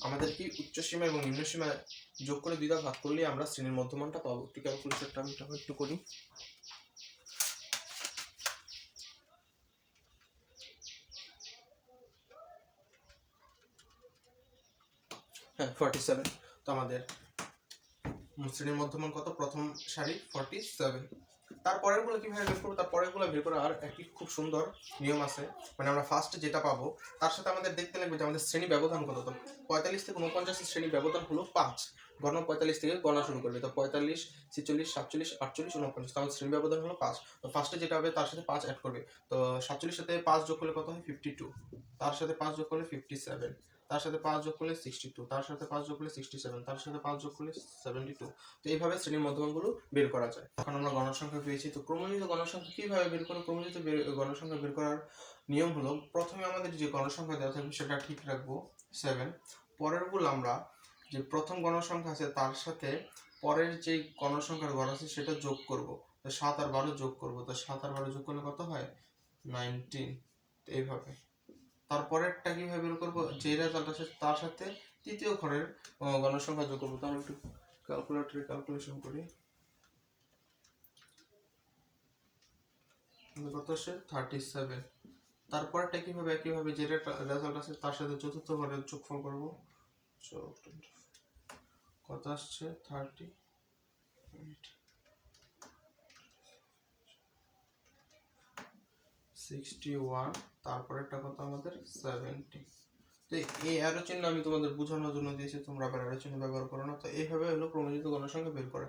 আমাদের কি উচ্চসীমা এবং নিম্নসীমা যোগ করে দুইটা ভাগ করলে আমরা শ্রেণীর মধ্যমানটা পাবো। একটু ক্যালকুলেশনটা আমি একটু করি। হ্যাঁ 47। তো আমাদের শ্রেণীর মধ্যমান কত? প্রথম সারি 47। তারপরের গুলো কিভাবে বের করবো? তারপরের গুলো বের করার একটি খুব সুন্দর নিয়ম আছে। মানে আমরা ফার্স্টে যেটা পাবো তার সাথে আমাদের দেখতে লাগবে যে আমাদের শ্রেণী ব্যবধান কত। তো 45 থেকে 49 শ্রেণী ব্যবধান হলো 5। গণনা 45 থেকে গণনা শুরু করবে। তো 45, 46, 47, 48, 49। তো আমাদের শ্রেণী ব্যবধান হলো 5। তো ফার্স্টে যেটা হবে তার সাথে 5 অ্যাড করবে। তো 47 সাথে 5 যোগ করলে কত হয়? 52। তার সাথে 5 যোগ করলে 57। তার সাথে 5 যোগ করলে 62। তার সাথে 5 যোগ করলে 67। তার সাথে 5 যোগ করলে 72। তো এইভাবে শ্রেণীর মধ্যমানগুলো বের করা যায়। এখন আমরা গণসংখ্যা পেয়েছি। তো ক্রমজিত গণসংখ্যা কিভাবে বের করব? ক্রমজিত গণসংখ্যা বের করার নিয়ম হলো, প্রথমে আমাদের যে গণসংখ্যা দেওয়া থাকবে সেটা ঠিক রাখবো 7। পরের গুলো আমরা যে প্রথম গণসংখ্যা আছে তার সাথে পরের যে গণসংখ্যার গড় আছে সেটা যোগ করব। তো 7 আর 12 যোগ করব। তো 7 আর 12 যোগ করলে কত হয়? 19। তো এইভাবে তারপরেরটা কিভাবে বের করবো? যে রেজাল্ট আছে তার সাথে তৃতীয় ঘরের গণসংখ্যা যোগ করবো। তাহলে একটু ক্যালকুলেটরে ক্যালকুলেশন করি। কত আসে? 37। তারপরটা কিভাবে? একইভাবে যে রেজাল্ট আছে তার সাথে চতুর্থ ঘরের যোগফল করবো। কত আসছে? 30, 61। তারপরেরটা কত আমাদের? 70। তো এই অ্যারো চিহ্ন আমি তোমাদের বোঝানোর জন্য দিয়েছি, তোমরা আবার অ্যারো চিহ্ন ব্যবহার করো না। তো এইভাবে হলো ক্রমজিত গণসংখ্যা বের করা।